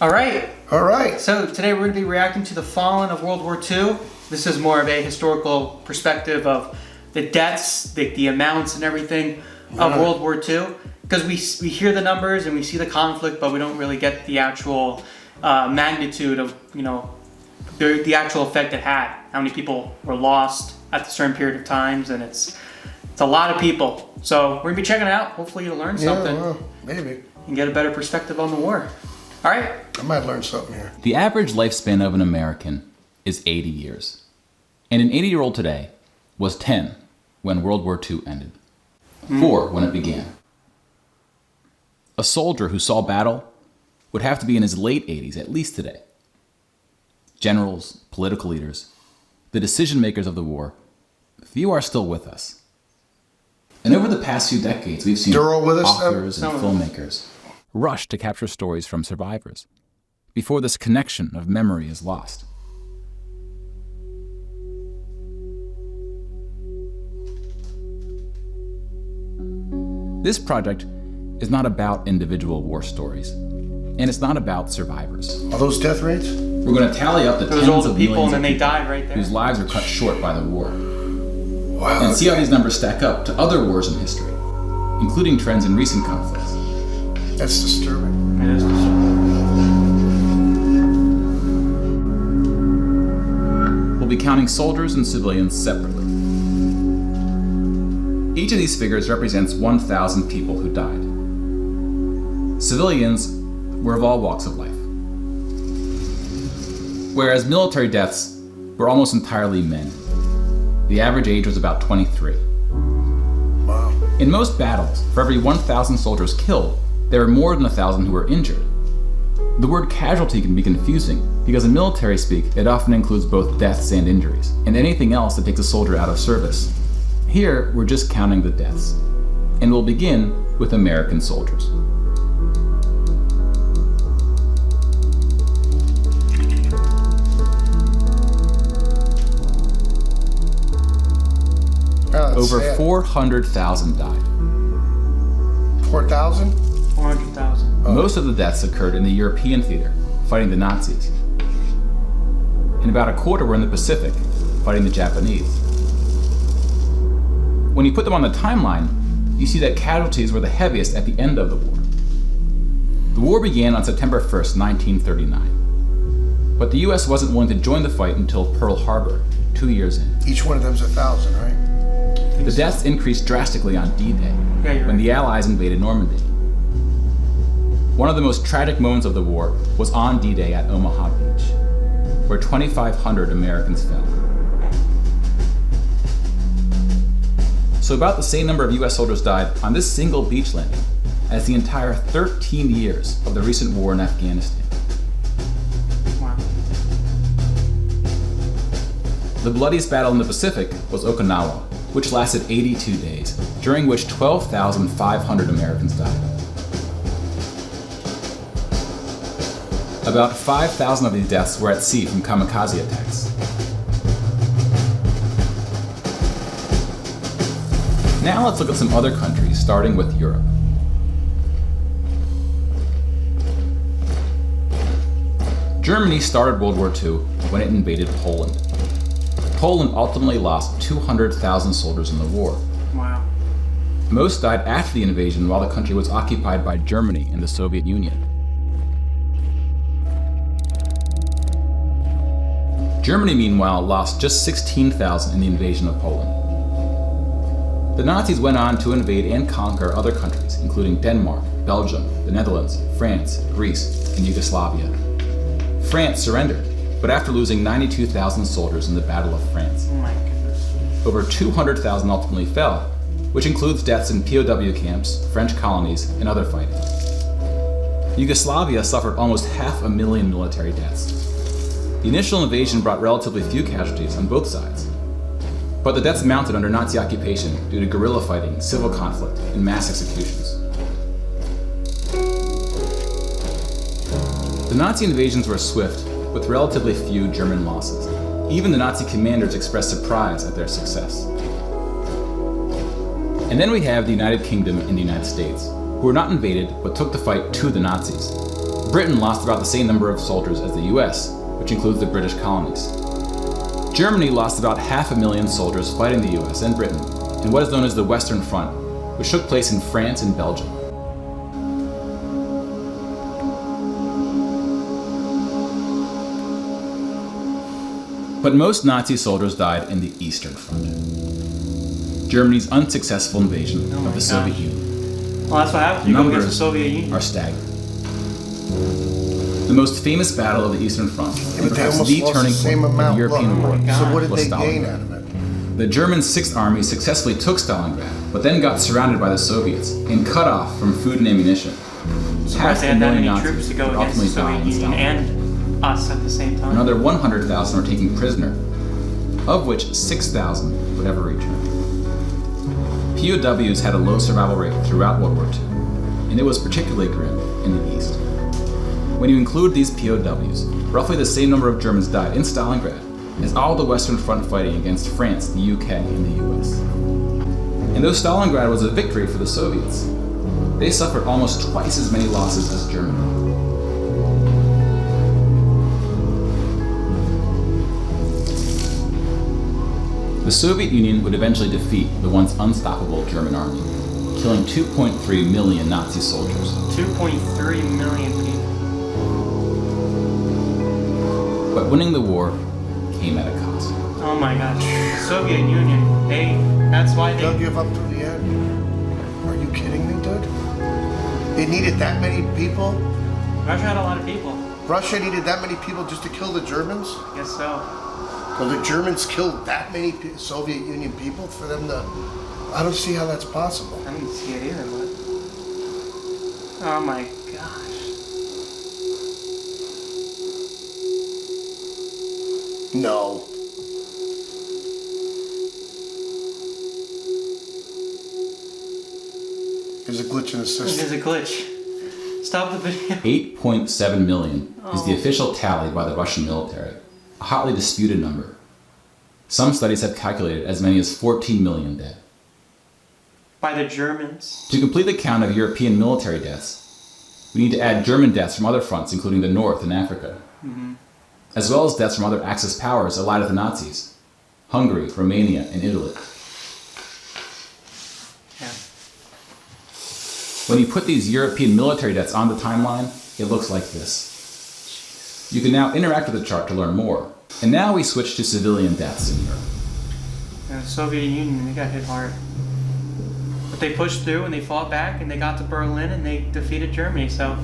All right. All right. So today we're going to be reacting to the Fallen of World War II. This is more of a historical perspective of the deaths, the amounts and everything of World War II. Because we hear the numbers and we see the conflict, but we don't really get the actual magnitude of, the actual effect it had. How many people were lost at a certain period of times, and it's a lot of people. So we're going to be checking it out. Hopefully you'll learn something. Yeah, well, maybe. And get a better perspective on the war. All right. I might learn something here. The average lifespan of an American is 80 years. And an 80-year-old today was 10 when World War II ended. 4 when it began. A soldier who saw battle would have to be in his late 80s, at least today. Generals, political leaders, the decision makers of the war, few are still with us. And over the past few decades, we've seen authors and filmmakers rush to capture stories from survivors before this connection of memory is lost. This project is not about individual war stories, and it's not about survivors. Are those death rates? We're going to tally up the tens of people millions and then they died right there, whose lives were cut short by the war. Wow. And see how these numbers stack up to other wars in history, including trends in recent conflicts. That's disturbing. It is disturbing. We'll be counting soldiers and civilians separately. Each of these figures represents 1,000 people who died. Civilians were of all walks of life, whereas military deaths were almost entirely men. The average age was about 23. Wow. In most battles, for every 1,000 soldiers killed, there were more than 1,000 who were injured. The word casualty can be confusing because in military speak, it often includes both deaths and injuries, and anything else that takes a soldier out of service. Here, we're just counting the deaths, and we'll begin with American soldiers. Over 400,000 died. 4,000? 400,000. Most of the deaths occurred in the European theater, fighting the Nazis. And about a quarter were in the Pacific, fighting the Japanese. When you put them on the timeline, you see that casualties were the heaviest at the end of the war. The war began on September 1st, 1939. But the US wasn't willing to join the fight until Pearl Harbor, 2 years in. Each one of them's 1,000, right? The deaths increased drastically on D-Day, when the Allies invaded Normandy. One of the most tragic moments of the war was on D-Day at Omaha Beach, where 2,500 Americans fell. So about the same number of US soldiers died on this single beach landing as the entire 13 years of the recent war in Afghanistan. Wow. The bloodiest battle in the Pacific was Okinawa, which lasted 82 days, during which 12,500 Americans died. About 5,000 of these deaths were at sea from kamikaze attacks. Now let's look at some other countries, starting with Europe. Germany started World War II when it invaded Poland. Poland ultimately lost 200,000 soldiers in the war. Wow. Most died after the invasion while the country was occupied by Germany and the Soviet Union. Germany, meanwhile, lost just 16,000 in the invasion of Poland. The Nazis went on to invade and conquer other countries, including Denmark, Belgium, the Netherlands, France, Greece, and Yugoslavia. France surrendered, but after losing 92,000 soldiers in the Battle of France. Oh my goodness. Over 200,000 ultimately fell, which includes deaths in POW camps, French colonies, and other fighting. Yugoslavia suffered almost 500,000 military deaths. The initial invasion brought relatively few casualties on both sides, but the deaths mounted under Nazi occupation due to guerrilla fighting, civil conflict, and mass executions. The Nazi invasions were swift, with relatively few German losses. Even the Nazi commanders expressed surprise at their success. And then we have the United Kingdom and the United States, who were not invaded but took the fight to the Nazis. Britain lost about the same number of soldiers as the US, which includes the British colonies. Germany lost about 500,000 soldiers fighting the US and Britain in what is known as the Western Front, which took place in France and Belgium. But most Nazi soldiers died in the Eastern Front. Germany's unsuccessful invasion of the Soviet Union. Well, that's what happens. You go against the Soviet Union. Are staggering. The most famous battle of the Eastern Front, and but they perhaps almost the lost turning the same point in the amount. European war, So what did was they gain Stalingrad. out of it? The German 6th Army successfully took Stalingrad, but then got surrounded by the Soviets and cut off from food and ammunition. Surprised they had that many Nazis troops to go would against the ultimately die Soviet in Union Stalingrad. and us at the same time. Another 100,000 were taken prisoner, of which 6,000 would ever return. POWs had a low survival rate throughout World War II, and it was particularly grim in the East. When you include these POWs, roughly the same number of Germans died in Stalingrad as all the Western Front fighting against France, the UK, and the US. And though Stalingrad was a victory for the Soviets, they suffered almost twice as many losses as Germany. The Soviet Union would eventually defeat the once unstoppable German army, killing 2.3 million Nazi soldiers. 2.3 million people. But winning the war came at a cost. Oh my gosh. Soviet Union. That's why They'll they... give up to the end. Are you kidding me, dude? They needed that many people? Russia had a lot of people. Russia needed that many people just to kill the Germans? I guess so. So the Germans killed that many Soviet Union people for them to... I don't see how that's possible. I didn't see it either, but... Oh my gosh. No. There's a glitch in the system. There's a glitch. Stop the video. 8.7 million is the official tally by the Russian military, a hotly disputed number. Some studies have calculated as many as 14 million dead. By the Germans. To complete the count of European military deaths, we need to add German deaths from other fronts, including the North and Africa, as well as deaths from other Axis powers allied with the Nazis, Hungary, Romania, and Italy. Yeah. When you put these European military deaths on the timeline, it looks like this. You can now interact with the chart to learn more. And now we switch to civilian deaths in Europe. And the Soviet Union, they got hit hard. But they pushed through and they fought back and they got to Berlin and they defeated Germany. So,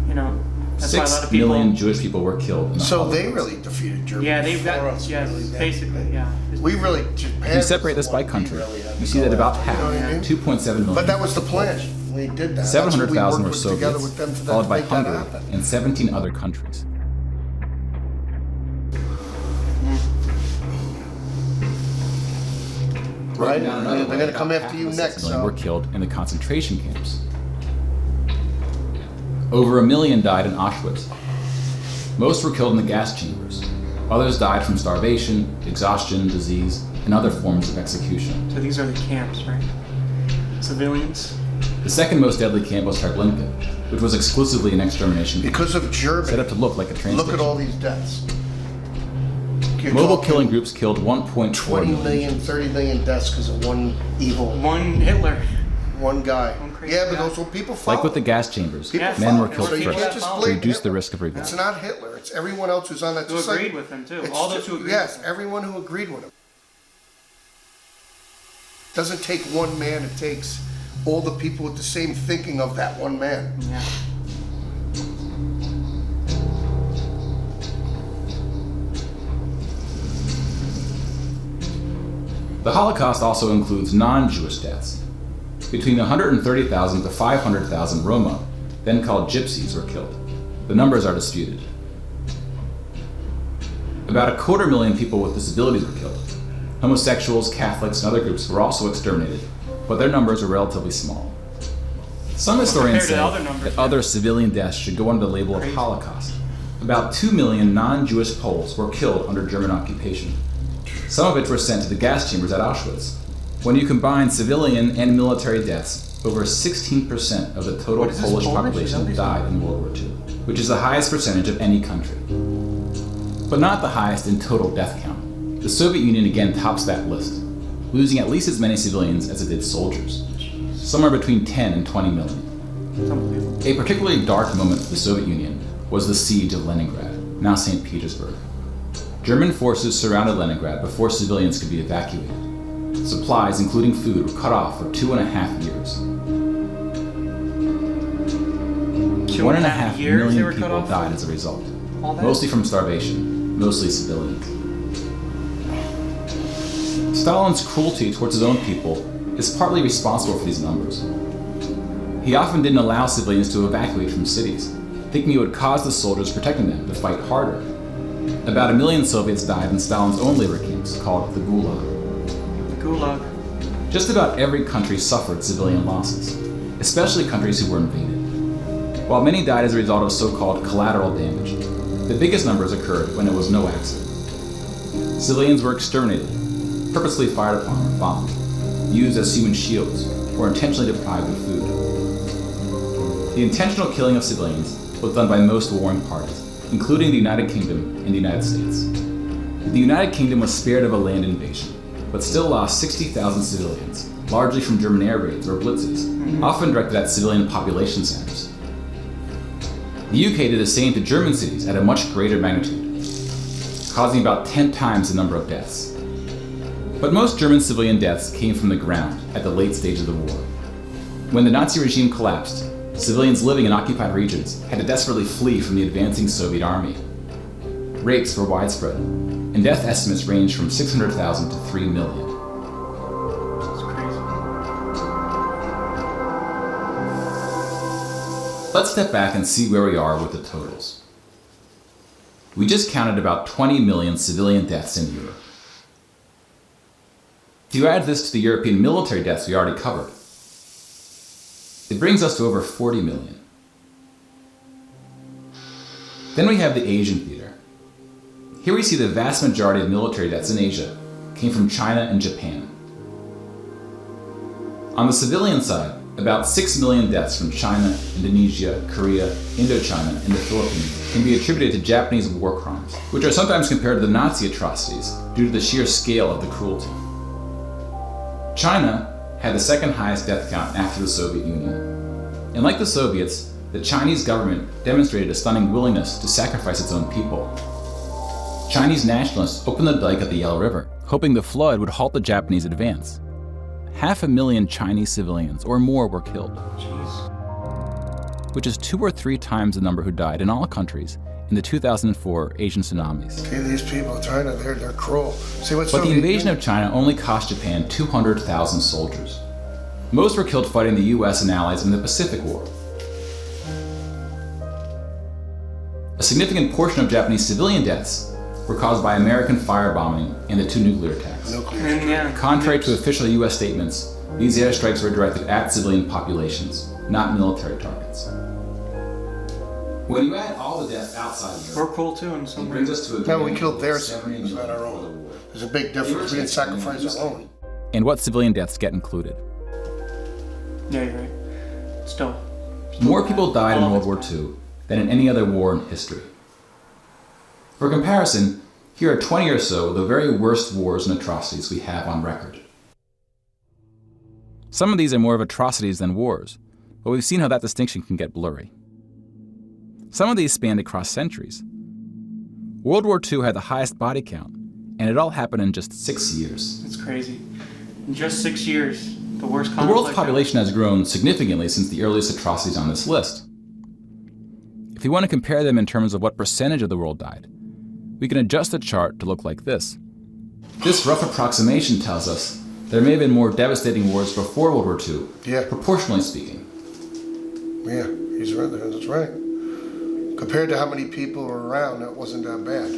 that's why a lot 6 of people... million Jewish people were killed in the So they Holocaust. really defeated Germany. Yeah, they've got... before us, Yes, really, then. basically, yeah. We really... Japan If you separate this by country, you see that about half, 2.7 million, But that was the plan. We did that. 700,000 were That's what we worked Soviets, together with them for that followed to by make that Hungary happen. and 17 other countries. Right? Broken down another They're way, going to come about after half you of the 6 next. million So. were killed in the concentration camps. Over 1 million died in Auschwitz. Most were killed in the gas chambers. Others died from starvation, exhaustion, disease, and other forms of execution. So these are the camps, right? Civilians? The second most deadly camp was Treblinka, which was exclusively an extermination camp, Because of set Germany. up to look like a train Look station. at all these deaths. You're Mobile talking killing groups killed 1.4 20 million, 30 million deaths because of one evil, One Hitler. one guy. One crazy Yeah, but guy. those were people following. Like with the gas chambers, People Yeah. men were following. killed So you first can't just to to blame reduce the Hitler. risk of revolt. It's not Hitler. It's everyone else who's on that. Who Just like- agreed with him, too. it's All those just- who agreed Yes, with him. everyone who agreed with him. Doesn't take one man. It takes all the people with the same thinking of that one man. Yeah. The Holocaust also includes non-Jewish deaths. Between 130,000 to 500,000 Roma, then called Gypsies, were killed. The numbers are disputed. About 250,000 people with disabilities were killed. Homosexuals, Catholics, and other groups were also exterminated, but their numbers are relatively small. Some historians compared say to other numbers, that yeah. other civilian deaths should go under the label of Crazy. Holocaust. About 2 million non-Jewish Poles were killed under German occupation. Some of which were sent to the gas chambers at Auschwitz. When you combine civilian and military deaths, over 16% of the total What is this, Polish Polish? Is that population what they died in World War II. which is the highest percentage of any country. But not the highest in total death count. The Soviet Union again tops that list, losing at least as many civilians as it did soldiers, somewhere between 10 and 20 million. A particularly dark moment for the Soviet Union was the siege of Leningrad, now St. Petersburg. German forces surrounded Leningrad before civilians could be evacuated. Supplies, including food, were cut off for 2.5 years. 1.5 million people died as a result, mostly from starvation, mostly civilians. Stalin's cruelty towards his own people is partly responsible for these numbers. He often didn't allow civilians to evacuate from cities, thinking it would cause the soldiers protecting them to fight harder. About 1 million Soviets died in Stalin's own labor camps, called the Gulag. The Gulag. Just about every country suffered civilian losses, especially countries who were invaded. While many died as a result of so-called collateral damage, the biggest numbers occurred when it was no accident. Civilians were exterminated, purposely fired upon or bombed, used as human shields, or intentionally deprived of food. The intentional killing of civilians was done by most warring parties, including the United Kingdom and the United States. The United Kingdom was spared of a land invasion, but still lost 60,000 civilians, largely from German air raids or blitzes, often directed at civilian population centers. The UK did the same to German cities at a much greater magnitude, causing about 10 times the number of deaths. But most German civilian deaths came from the ground at the late stage of the war. When the Nazi regime collapsed, civilians living in occupied regions had to desperately flee from the advancing Soviet army. Rapes were widespread, and death estimates ranged from 600,000 to 3 million. That's crazy. Let's step back and see where we are with the totals. We just counted about 20 million civilian deaths in Europe. If you add this to the European military deaths we already covered, it brings us to over 40 million. Then we have the Asian theater. Here we see the vast majority of military deaths in Asia came from China and Japan. On the civilian side, about 6 million deaths from China, Indonesia, Korea, Indochina, and the Philippines can be attributed to Japanese war crimes, which are sometimes compared to the Nazi atrocities due to the sheer scale of the cruelty. China had the second highest death count after the Soviet Union. And like the Soviets, the Chinese government demonstrated a stunning willingness to sacrifice its own people. Chinese nationalists opened the dike at the Yellow River, hoping the flood would halt the Japanese advance. 500,000 Chinese civilians or more were killed, which is 2 or 3 times the number who died in all countries in the 2004 Asian tsunamis. See, these people, China, they're cruel. See what's But the invasion of China only cost Japan 200,000 soldiers. Most were killed fighting the US and allies in the Pacific War. A significant portion of Japanese civilian deaths were caused by American firebombing and the 2 nuclear attacks. Contrary to official US statements, these airstrikes were directed at civilian populations, not military targets. When you add all the deaths outside of We're Europe, cool too in some it brings us to a No, we killed their civilians, not our own. There's a big difference. We didn't sacrifice our own. And what civilian deaths get included. Yeah, you're right. Still More people died in World War II than in any other war in history. For comparison, here are 20 or so of the very worst wars and atrocities we have on record. Some of these are more of atrocities than wars, but we've seen how that distinction can get blurry. Some of these spanned across centuries. World War II had the highest body count, and it all happened in just 6 years. It's crazy. In just 6 years, the worst conflict. The world's population has grown significantly since the earliest atrocities on this list. If you want to compare them in terms of what percentage of the world died, we can adjust the chart to look like this. This rough approximation tells us there may have been more devastating wars before World War II, proportionally speaking. Yeah, he's right there. That's right. Compared to how many people were around, that wasn't that bad.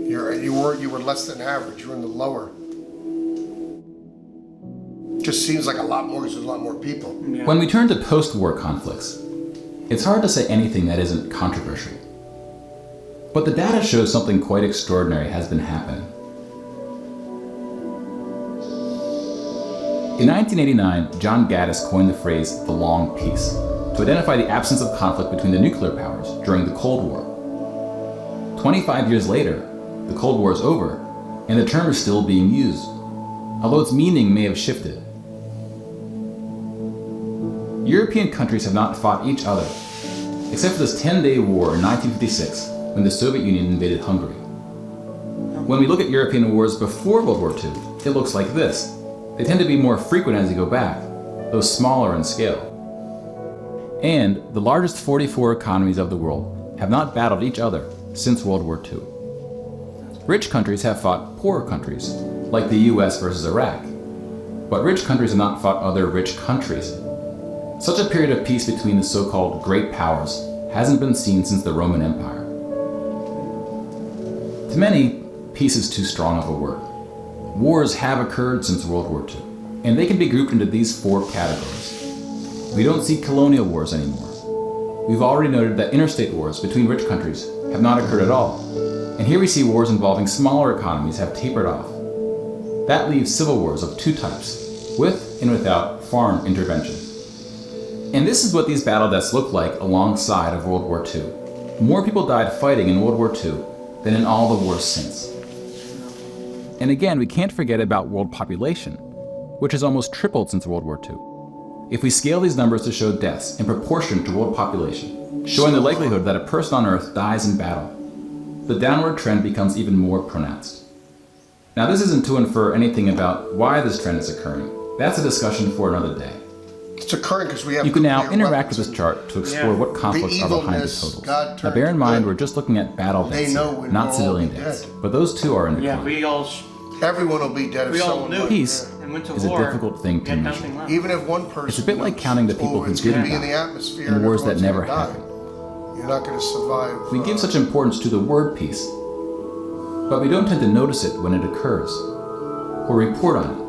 You were less than average. You were in the lower. Just seems like a lot more because there's a lot more people. Yeah. When we turn to post-war conflicts, it's hard to say anything that isn't controversial. But the data shows something quite extraordinary has been happening. In 1989, John Gaddis coined the phrase "the long peace" to to identify the absence of conflict between the nuclear powers during the Cold War. 25 years later, the Cold War is over, and the term is still being used, although its meaning may have shifted. European countries have not fought each other, except for this 10-day war in 1956 when the Soviet Union invaded Hungary. When we look at European wars before World War II, it looks like this. They tend to be more frequent as you go back, though smaller in scale. And the largest 44 economies of the world have not battled each other since World War II. Rich countries have fought poorer countries, like the US versus Iraq, but rich countries have not fought other rich countries. Such a period of peace between the so-called great powers hasn't been seen since the Roman Empire. To many, peace is too strong of a word. Wars have occurred since World War II, and they can be grouped into these 4 categories. We don't see colonial wars anymore. We've already noted that interstate wars between rich countries have not occurred at all, and here we see wars involving smaller economies have tapered off. That leaves civil wars of 2 types, with and without foreign intervention. And this is what these battle deaths look like alongside of World War II. More people died fighting in World War II than in all the wars since. And again, we can't forget about world population, which has almost tripled since World War II. If we scale these numbers to show deaths in proportion to world population, showing the likelihood that a person on Earth dies in battle, the downward trend becomes even more pronounced. Now, this isn't to infer anything about why this trend is occurring. That's a discussion for another day. It's occurring because we have. You can now nuclear interact with weapons. this chart to explore what conflicts are behind the totals. God Now, bear in turned mind, good. we're just looking at battle They deaths, know here, we not will all civilian be deaths. dead. But those two are in Yeah, decline. we all Everyone will be dead if We all someone knew. went Peace there. and went to is a war. difficult thing We to had measure. nothing left. Even if one person. It's a bit like knows, counting the people who it's gonna didn't be in die the atmosphere in and wars that everyone's never gonna die. happened. You're not going to survive. We give such importance to the word peace, but we don't tend to notice it when it occurs, or report on it.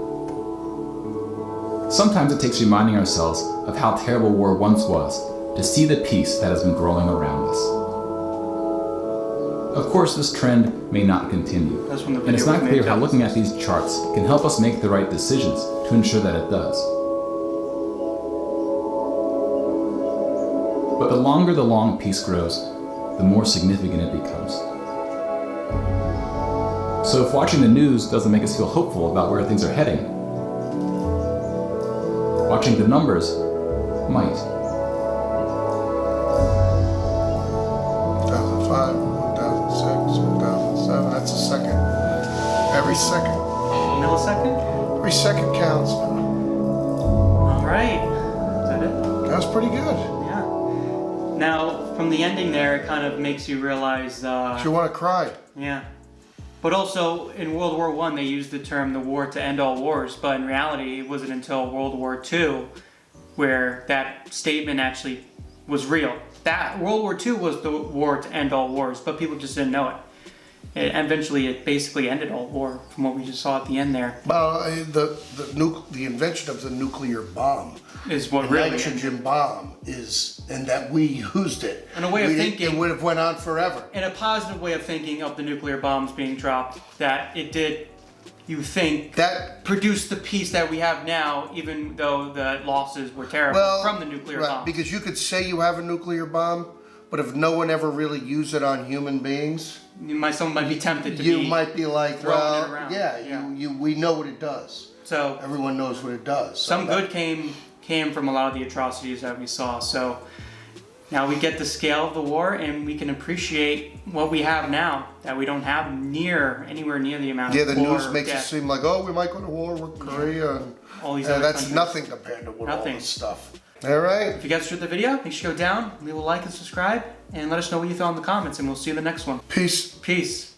Sometimes it takes reminding ourselves of how terrible war once was to see the peace that has been growing around us. Of course, this trend may not continue, That's when the and it's video not we clear made how tells looking us. at these charts can help us make the right decisions to ensure that it does. But the longer the long peace grows, the more significant it becomes. So if watching the news doesn't make us feel hopeful about where things are heading, watching the numbers might. 2005, 2006, 2007. That's a second. Every second. Millisecond? Every second counts. All right. Is that it? That was pretty good. Yeah. Now, from the ending there, it kind of makes you realize, You want to cry. yeah. But also, in World War I, they used the term the war to end all wars, but in reality, it wasn't until World War II where that statement actually was real. That World War II was the war to end all wars, but people just didn't know it. Eventually, it basically ended all war, from what we just saw at the end there, Well, the invention of the nuclear bomb, is what the really nitrogen bomb, is, and that we used it. And a way of thinking- It would have went on forever. in a positive way of thinking of the nuclear bombs being dropped, that it did, you think, That produce the peace that we have now, even though the losses were terrible from the nuclear right, bomb. because you could say you have a nuclear bomb, but if no one ever really used it on human beings, Someone might be tempted to you be might be like, throwing well, it around. yeah, we know what it does. So Everyone knows what it does. So some that- good came from a lot of the atrocities that we saw. So now we get the scale of the war, and we can appreciate what we have now that we don't have anywhere near the amount Yeah, of the war news makes it death. seem like, oh, we might go to war with Korea. And, All these other that's countries. nothing compared to what all Nothing. this stuff. All right. If you guys enjoyed the video, make sure you go down, leave a like and subscribe, and let us know what you thought in the comments, and we'll see you in the next one. Peace. Peace.